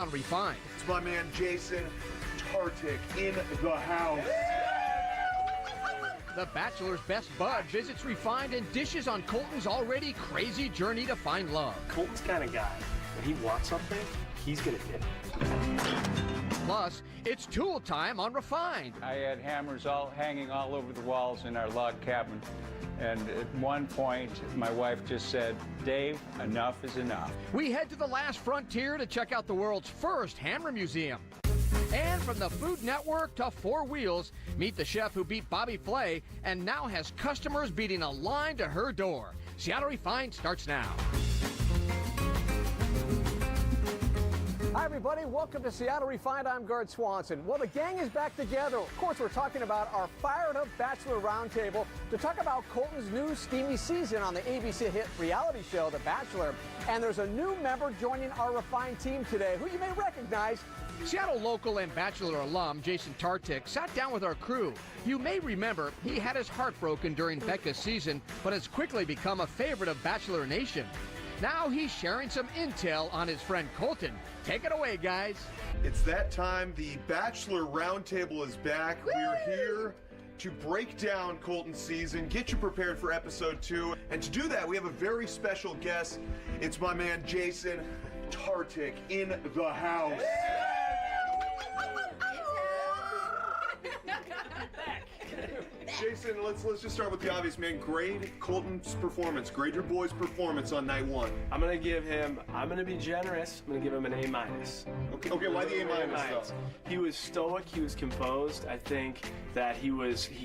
Refined. It's my man Jason Tartick in the house. The Bachelor's best bud visits Refined and dishes on Colton's already crazy journey to find love. Colton's kind of guy. When he wants something, he's gonna get it. Plus, it's tool time on Refined. I had hammers hanging all over the walls in our log cabin. And at one point, my wife just said, "Dave, enough is enough." We head to the last frontier to check out the world's first hammer museum. And from the Food Network to Four Wheels, meet the chef who beat Bobby Flay and now has customers beating a line to her door. Seattle Refined starts now. Hi, everybody. Welcome to Seattle Refined. I'm Gard Swanson. Well, the gang is back together. Of course, we're talking about our fired-up Bachelor Roundtable to talk about Colton's new steamy season on the ABC hit reality show, The Bachelor. And there's a new member joining our Refined team today, who you may recognize. Seattle local and Bachelor alum Jason Tartick sat down with our crew. You may remember he had his heart broken during Becca's season, but has quickly become a favorite of Bachelor Nation. Now he's sharing some intel on his friend Colton. Take it away, guys. It's that time. The Bachelor Roundtable is back. We're here to break down Colton's season, get you prepared for episode 2. And to do that, we have a very special guest. It's my man Jason Tartick in the house. Jason, let's just start with the obvious, man. Grade Colton's performance. Grade your boy's performance on night 1. I'm gonna be generous. I'm gonna give him an A-. Okay, why the A- though? He was stoic, he was composed. I think that he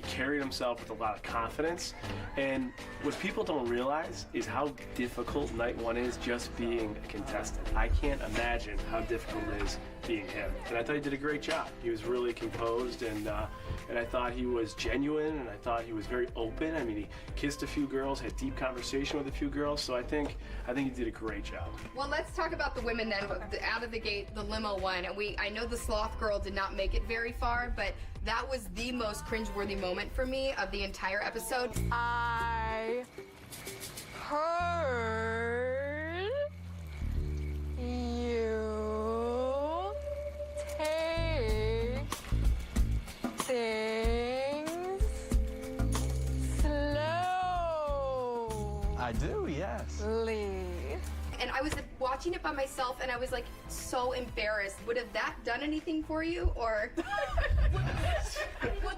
carried himself with a lot of confidence. And what people don't realize is how difficult night 1 is just being a contestant. I can't imagine how difficult it is being him. And I thought he did a great job. He was really composed, and I thought he was genuine, and I thought he was very open. I mean, he kissed a few girls, had deep conversation with a few girls, so I think he did a great job. Well, let's talk about the women then. Out of the gate, the limo one, and I know the sloth girl did not make it very far, but that was the most cringeworthy moment for me of the entire episode. I heard you take things slow. I do, yes. And I was watching it by myself, and I was like so embarrassed. Would have that done anything for you, or?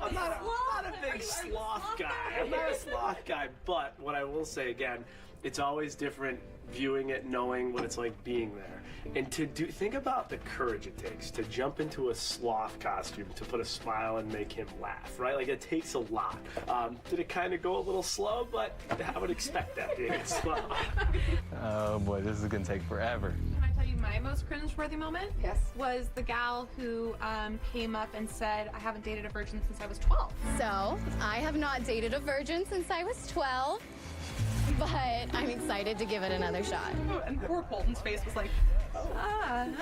I'm not a big sloth guy. I'm not a sloth guy, but what I will say again, it's always different viewing it, knowing what it's like being there. And think about the courage it takes to jump into a sloth costume, to put a smile and make him laugh, right? Like, it takes a lot. Did it kind of go a little slow? But I would expect that being a sloth. Oh boy, this is gonna take forever. Can I tell you my most cringeworthy moment? Yes. Was the gal who came up and said, "I haven't dated a virgin since I was 12. So, I have not dated a virgin since I was 12, but I'm excited to give it another shot. And poor Colton's face was like,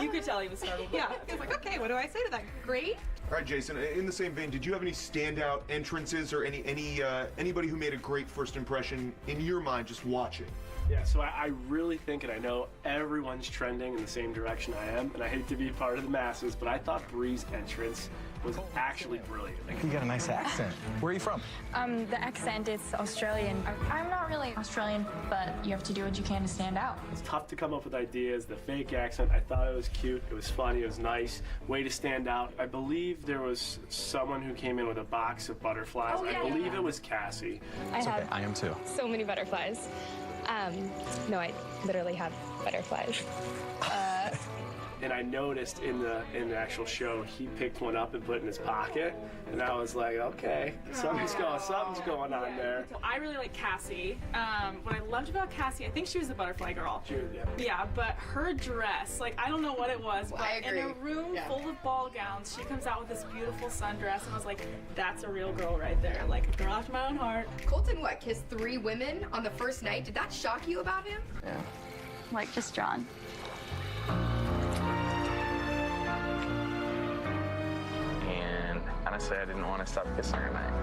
You could tell he was startled. yeah. He was like, okay, what do I say to that? Great. All right, Jason, in the same vein, did you have any standout entrances or anybody who made a great first impression in your mind just watching? Yeah, so I really think, and I know everyone's trending in the same direction I am, and I hate to be part of the masses, but I thought Bree's entrance was actually brilliant. You got a nice accent. Where are you from? The accent is Australian. I'm not really Australian, but you have to do what you can to stand out. It's tough to come up with ideas. The fake accent, I thought it was cute, it was funny, it was nice. Way to stand out. I believe there was someone who came in with a box of butterflies. Oh, yeah. I believe it was Cassie. It's okay, I am too. So many butterflies. No, I literally have butterflies. And I noticed in the actual show, he picked one up and put it in his pocket, and I was like, okay, something's going on there. So I really like Cassie. What I loved about Cassie, I think she was the butterfly girl. Yeah, but her dress, like, I don't know what it was, Well, but I agree. in a room full of ball gowns, she comes out with this beautiful sundress, and I was like, that's a real girl right there. Like, a girl after my own heart. Colton, kissed 3 women on the first night? Did that shock you about him? Yeah. Like just John. And honestly, I didn't want to stop kissing her tonight.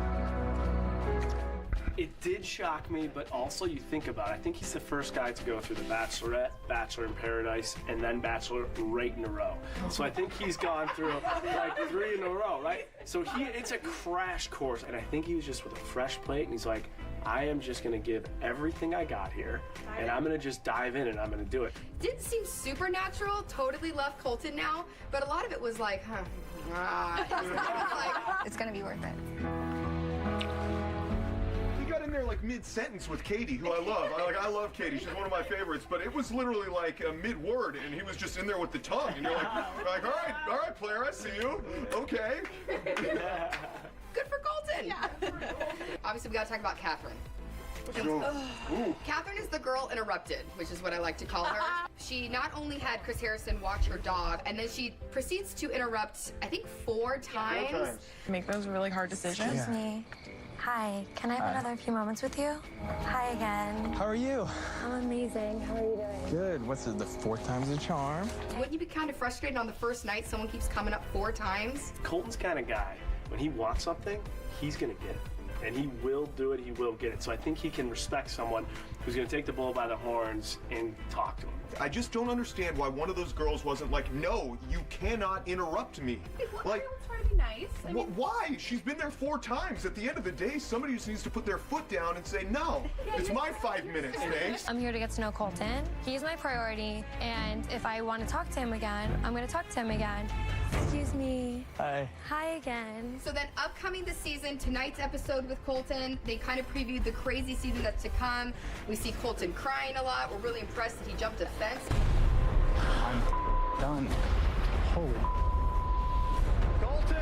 It did shock me, but also you think about it. I think he's the first guy to go through The Bachelorette, Bachelor in Paradise, and then Bachelor right in a row. So I think he's gone through like 3 in a row, right? So it's a crash course, and I think he was just with a fresh plate, and he's like, I am just gonna give everything I got here, and I'm gonna just dive in and I'm gonna do it. Didn't seem supernatural, totally love Colton now, but a lot of it was like, It's gonna be worth it. He got in there like mid-sentence with Katie, who I love. I love Katie. She's one of my favorites. But it was literally like a mid-word, and he was just in there with the tongue. And you're like all right, player, I see you. Okay. Good for Colton. Yeah. Obviously, we got to talk about Catherine. Catherine is the girl interrupted, which is what I like to call her. She not only had Chris Harrison watch her dog, and then she proceeds to interrupt, I think, 4 times. Make those really hard decisions. Excuse me. Hi, can I have another few moments with you? Hi again. How are you? I'm amazing. How are you doing? Good. What's it, the 4th time's a charm? Wouldn't you be kind of frustrated on the first night someone keeps coming up 4 times? Colton's kind of guy. When he wants something, he's gonna get it. And he will do it, he will get it. So I think he can respect someone who's gonna take the bull by the horns and talk to him. I just don't understand why one of those girls wasn't like, no, you cannot interrupt me. Like, Try to be nice. I mean, why? She's been there 4 times. At the end of the day, somebody just needs to put their foot down and say, no, it's my 5 minutes, thanks. I'm here to get to know Colton. He's my priority, and if I want to talk to him again, I'm going to talk to him again. Excuse me. Hi. Hi again. So then upcoming this season, tonight's episode with Colton, they kind of previewed the crazy season that's to come. We see Colton crying a lot. We're really impressed that he jumped a fence. I'm done. Holy. Colton!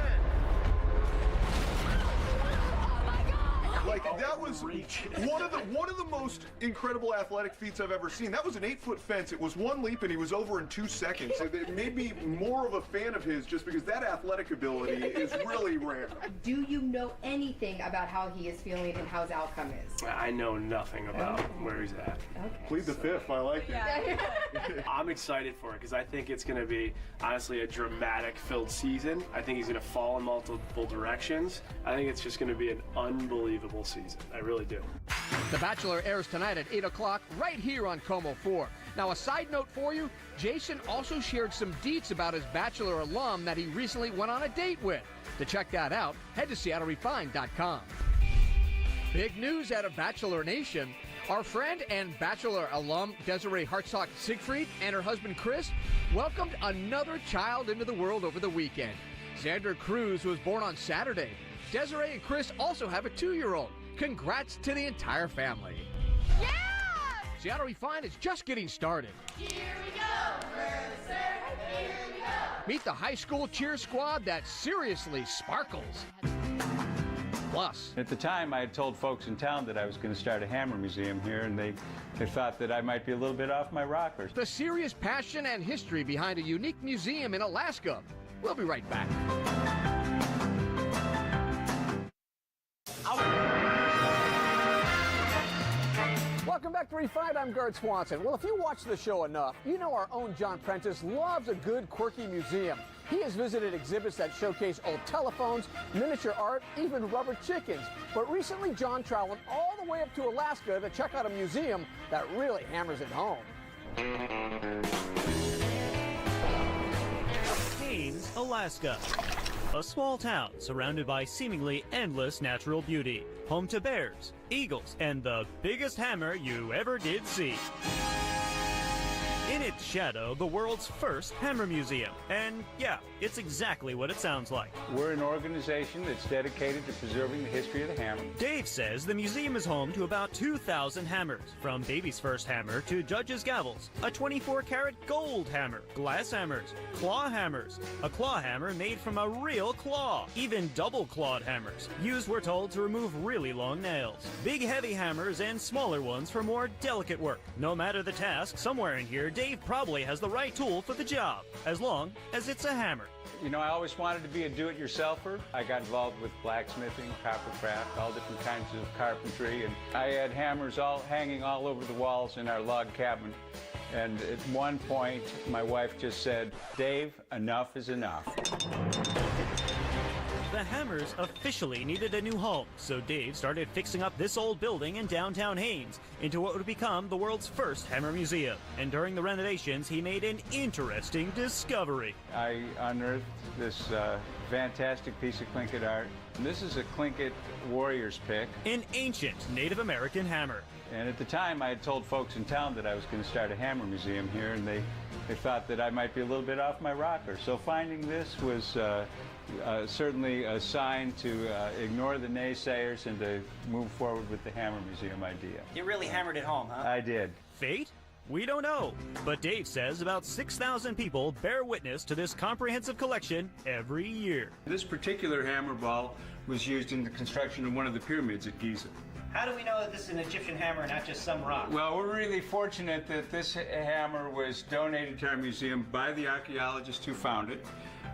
Like, that was one of the most incredible athletic feats I've ever seen. That was an 8-foot fence. It was 1 leap, and he was over in 2 seconds. It made me more of a fan of his just because that athletic ability is really rare. Do you know anything about how he is feeling and how his outcome is? I know nothing about where he's at. Okay. Plead the fifth. I like it. I'm excited for it because I think it's going to be, honestly, a dramatic-filled season. I think he's going to fall in multiple directions. I think it's just going to be an unbelievable season. I really do. The Bachelor airs tonight at 8 o'clock right here on Como 4. Now, a side note for you, Jason also shared some deets about his Bachelor alum that he recently went on a date with. To check that out, head to SeattleRefined.com. Big news out of Bachelor Nation. Our friend and Bachelor alum Desiree Hartsock Siegfried and her husband Chris welcomed another child into the world over the weekend. Xander Cruz, who was born on Saturday. Desiree and Chris also have a 2-year-old. Congrats to the entire family. Yeah! Seattle Refined is just getting started. Here we go, Mercer. Here we go. Meet the high school cheer squad that seriously sparkles. Plus, At the time, I had told folks in town that I was going to start a hammer museum here, and they thought that I might be a little bit off my rocker. the serious passion and history behind a unique museum in Alaska. We'll be right back. Welcome back to Refined. I'm Gerd Swanson. Well, if you watch the show enough, you know our own John Prentice loves a good, quirky museum. He has visited exhibits that showcase old telephones, miniature art, even rubber chickens. But recently, John traveled all the way up to Alaska to check out a museum that really hammers it home. Haines, Alaska. A small town surrounded by seemingly endless natural beauty. Home to bears, eagles, and the biggest hammer you ever did see. In its shadow, the world's first hammer museum. And yeah, it's exactly what it sounds like. We're an organization that's dedicated to preserving the history of the hammer. Dave says the museum is home to about 2,000 hammers, from baby's first hammer to judge's gavels, a 24-karat gold hammer, glass hammers, claw hammers, a claw hammer made from a real claw, even double-clawed hammers, used, we're told, to remove really long nails, big heavy hammers, and smaller ones for more delicate work. No matter the task, somewhere in here, Dave probably has the right tool for the job, as long as it's a hammer. You know, I always wanted to be a do-it-yourselfer. I got involved with blacksmithing, coppercraft, all different kinds of carpentry, and I had hammers hanging all over the walls in our log cabin. And at one point, my wife just said, "Dave, enough is enough." the Hammers officially needed a new home, so Dave started fixing up this old building in downtown Haines into what would become the world's first Hammer Museum. And during the renovations, he made an interesting discovery. I unearthed this fantastic piece of Tlingit art. And this is a Tlingit warrior's pick. An ancient Native American hammer. And at the time, I had told folks in town that I was going to start a hammer museum here, and they thought that I might be a little bit off my rocker. So finding this was certainly a sign to ignore the naysayers and to move forward with the Hammer Museum idea. You really hammered it home, huh? I did. Fate? We don't know. But Dave says about 6,000 people bear witness to this comprehensive collection every year. This particular hammer ball was used in the construction of one of the pyramids at Giza. How do we know that this is an Egyptian hammer, not just some rock? Well, we're really fortunate that this hammer was donated to our museum by the archaeologist who found it.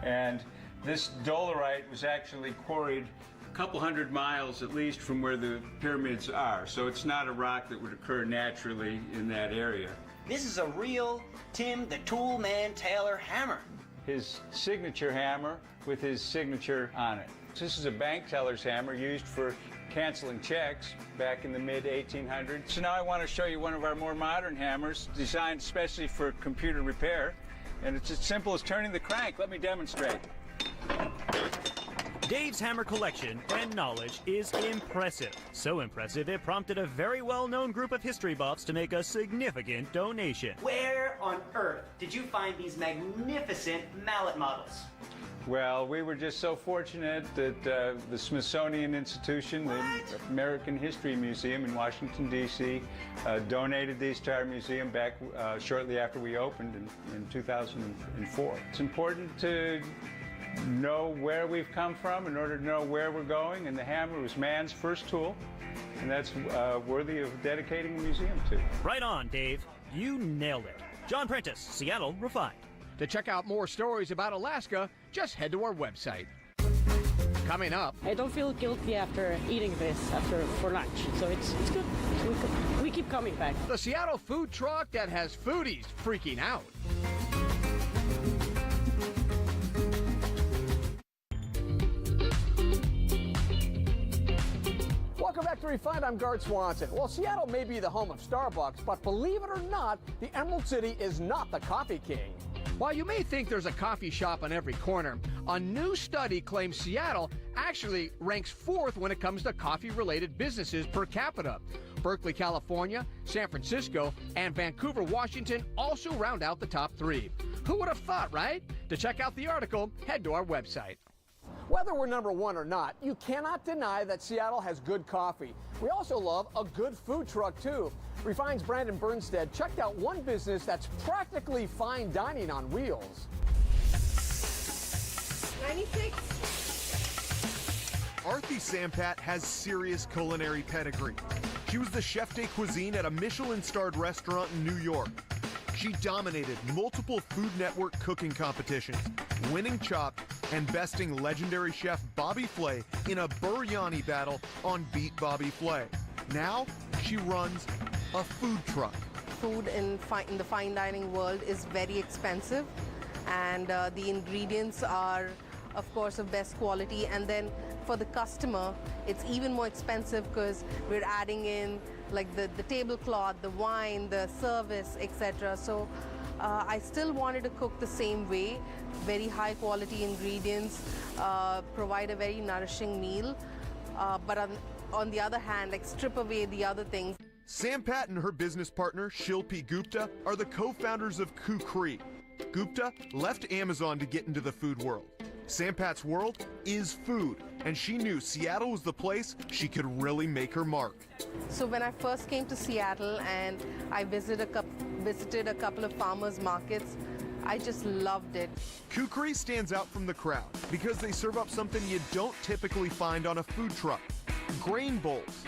And this dolerite was actually quarried a couple hundred miles at least from where the pyramids are. So it's not a rock that would occur naturally in that area. This is a real Tim the Tool Man Taylor hammer. His signature hammer with his signature on it. This is a bank teller's hammer used for canceling checks back in the mid-1800s. So now I want to show you one of our more modern hammers designed especially for computer repair. And it's as simple as turning the crank. Let me demonstrate. Dave's hammer collection and knowledge is impressive. So impressive, it prompted a very well-known group of history buffs to make a significant donation. Where on earth did you find these magnificent mallet models? Well, we were just so fortunate that the Smithsonian Institution, the American History Museum in Washington, D.C., donated these to our museum back shortly after we opened in 2004. It's important to know where we've come from in order to know where we're going, and the hammer was man's first tool, and that's worthy of dedicating a museum to. Right on, Dave. You nailed it. John Prentice, Seattle Refined. To check out more stories about Alaska, just head to our website. Coming up, I don't feel guilty after eating this for lunch, so it's good. We keep coming back. The Seattle food truck that has foodies freaking out. Welcome back to Refined. I'm Gard Swanson. Well, Seattle may be the home of Starbucks, but believe it or not, the Emerald City is not the coffee king. While you may think there's a coffee shop on every corner, a new study claims Seattle actually ranks 4th when it comes to coffee-related businesses per capita. Berkeley, California, San Francisco, and Vancouver, Washington also round out the top 3. Who would have thought, right? To check out the article, head to our website. Whether we're number 1 or not, you cannot deny that Seattle has good coffee. We also love a good food truck, too. Refine's Brandon Bernstead checked out one business that's practically fine dining on wheels. 96. Arthi Sampat has serious culinary pedigree. She was the chef de cuisine at a Michelin-starred restaurant in New York. She dominated multiple Food Network cooking competitions, winning Chopped and besting legendary chef Bobby Flay in a biryani battle on Beat Bobby Flay. Now, she runs a food truck. Food in the fine dining world is very expensive, and the ingredients are, of course, of best quality. And then for the customer, it's even more expensive because we're adding in like the tablecloth, the wine, the service, etc. So I still wanted to cook the same way, very high quality ingredients, provide a very nourishing meal, but on the other hand, like strip away the other things. Sampat and her business partner, Shilpi Gupta, are the co-founders of Kukri. Gupta left Amazon to get into the food world. Sampat's world is food, and she knew Seattle was the place she could really make her mark. So when I first came to Seattle and I visited a couple of farmers markets, I just loved it. Kukri stands out from the crowd because they serve up something you don't typically find on a food truck: grain bowls.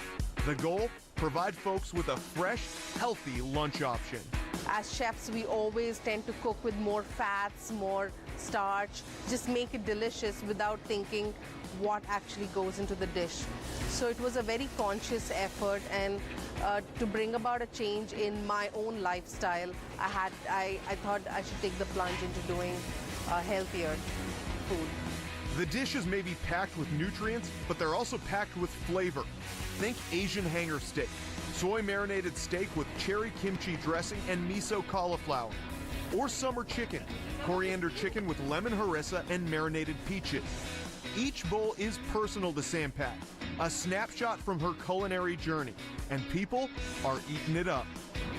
The goal? Provide folks with a fresh, healthy lunch option. As chefs, we always tend to cook with more fats, more starch, just make it delicious without thinking what actually goes into the dish. So it was a very conscious effort, and to bring about a change in my own lifestyle, I thought I should take the plunge into doing healthier food. The dishes may be packed with nutrients, but they're also packed with flavor. Think Asian hanger steak, soy marinated steak with cherry kimchi dressing and miso cauliflower. Or summer chicken, coriander chicken with lemon harissa and marinated peaches. Each bowl is personal to Sam Pat, a snapshot from her culinary journey, and people are eating it up.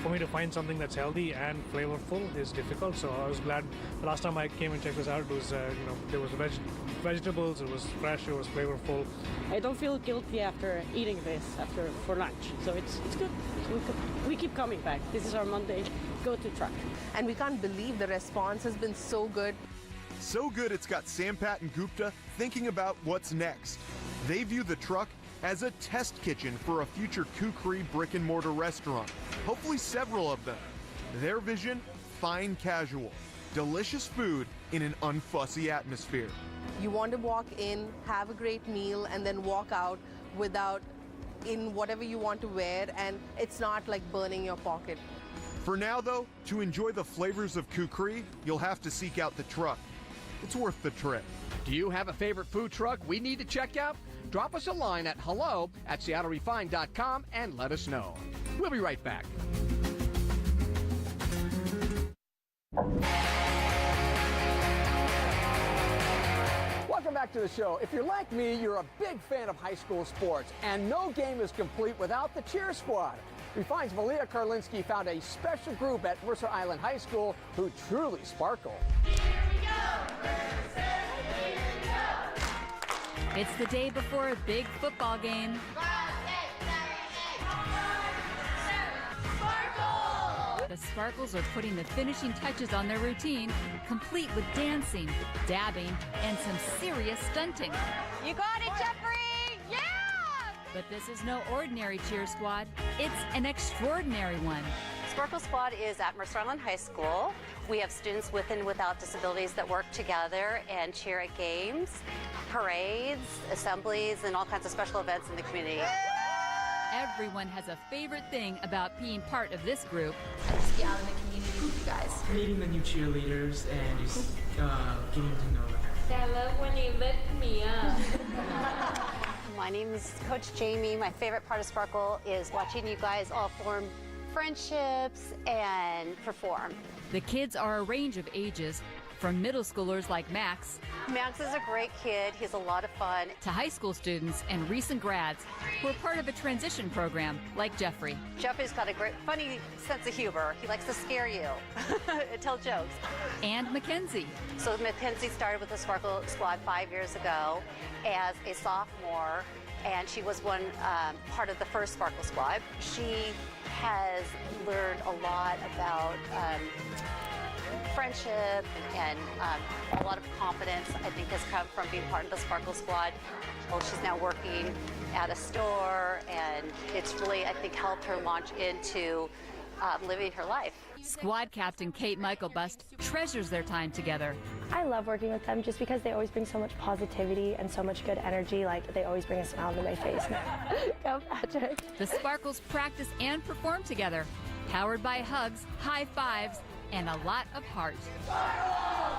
For me to find something that's healthy and flavorful is difficult, so I was glad the last time I came and checked this out, it was, there was vegetables, it was fresh, it was flavorful. I don't feel guilty after eating this for lunch, so it's good. We keep coming back. This is our Monday go-to truck. And we can't believe the response has been so good. So good it's got Sam Pat and Gupta thinking about what's next. They view the truck as a test kitchen for a future kukri brick-and-mortar restaurant. Hopefully several of them. Their vision, fine casual. Delicious food in an unfussy atmosphere. You want to walk in, have a great meal, and then walk out in whatever you want to wear, and it's not like burning your pocket. For now, though, to enjoy the flavors of kukri, you'll have to seek out the truck. It's worth the trip. Do you have a favorite food truck we need to check out? Drop us a line at hello@seattlerefined.com and let us know. We'll be right back. Welcome back to the show. If you're like me, you're a big fan of high school sports, and no game is complete without the cheer squad. Refined's Malia Karlinski found a special group at Mercer Island High School who truly sparkle. It's the day before a big football game. The Sparkles are putting the finishing touches on their routine, complete with dancing, dabbing, and some serious stunting. You got it, Jeffrey! Yeah! But this is no ordinary cheer squad. It's an extraordinary one. Sparkle Squad is at Mercer Island High School. We have students with and without disabilities that work together and cheer at games, parades, assemblies, and all kinds of special events in the community. Everyone has a favorite thing about being part of this group. Just be out in the community with you guys. Meeting the new cheerleaders and just getting to know them. I love when you lift me up. My name is Coach Jamie. My favorite part of Sparkle is watching you guys all form friendships and perform. The kids are a range of ages, from middle schoolers like Max. Max is a great kid. He's a lot of fun. To high school students and recent grads who are part of a transition program like Jeffrey. Jeffrey's got a great, funny sense of humor. He likes to scare you and tell jokes. And Mackenzie. So Mackenzie started with the Sparkle Squad 5 years ago as a sophomore, and she was one part of the first Sparkle Squad. She has learned a lot about friendship and a lot of confidence, I think, has come from being part of the Sparkle Squad. Well, she's now working at a store, and it's really, I think, helped her launch into living her life. Squad Captain Kate Michaelbust treasures their time together. I love working with them just because they always bring so much positivity and so much good energy. Like, they always bring a smile to my face. Go, Patrick. The Sparkles practice and perform together, powered by hugs, high fives, and a lot of heart.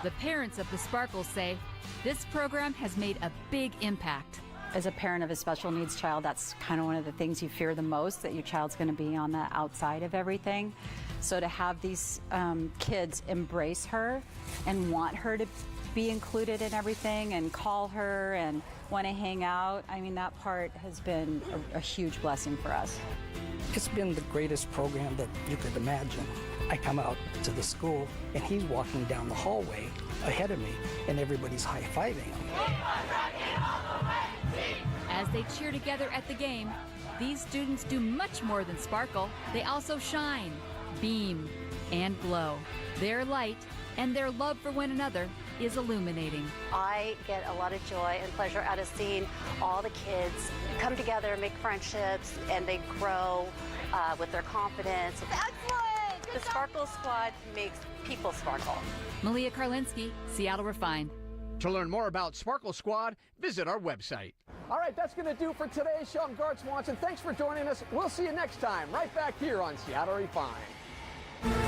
The parents of the Sparkles say this program has made a big impact. As a parent of a special needs child, that's kind of one of the things you fear the most, that your child's going to be on the outside of everything. So to have these kids embrace her and want her to be included in everything and call her and want to hang out, I mean, that part has been a huge blessing for us. It's been the greatest program that you could imagine. I come out to the school and he's walking down the hallway ahead of me and everybody's high-fiving him. As they cheer together at the game, these students do much more than sparkle. They also shine, beam, and glow. Their light and their love for one another is illuminating. I get a lot of joy and pleasure out of seeing all the kids come together, make friendships, and they grow with their confidence. Excellent! The Sparkle Squad makes people sparkle. Malia Karlinski, Seattle Refined. To learn more about Sparkle Squad, visit our website. All right, that's going to do for today's show. I'm Garth Swanson. Thanks for joining us. We'll see you next time, right back here on Seattle Refined.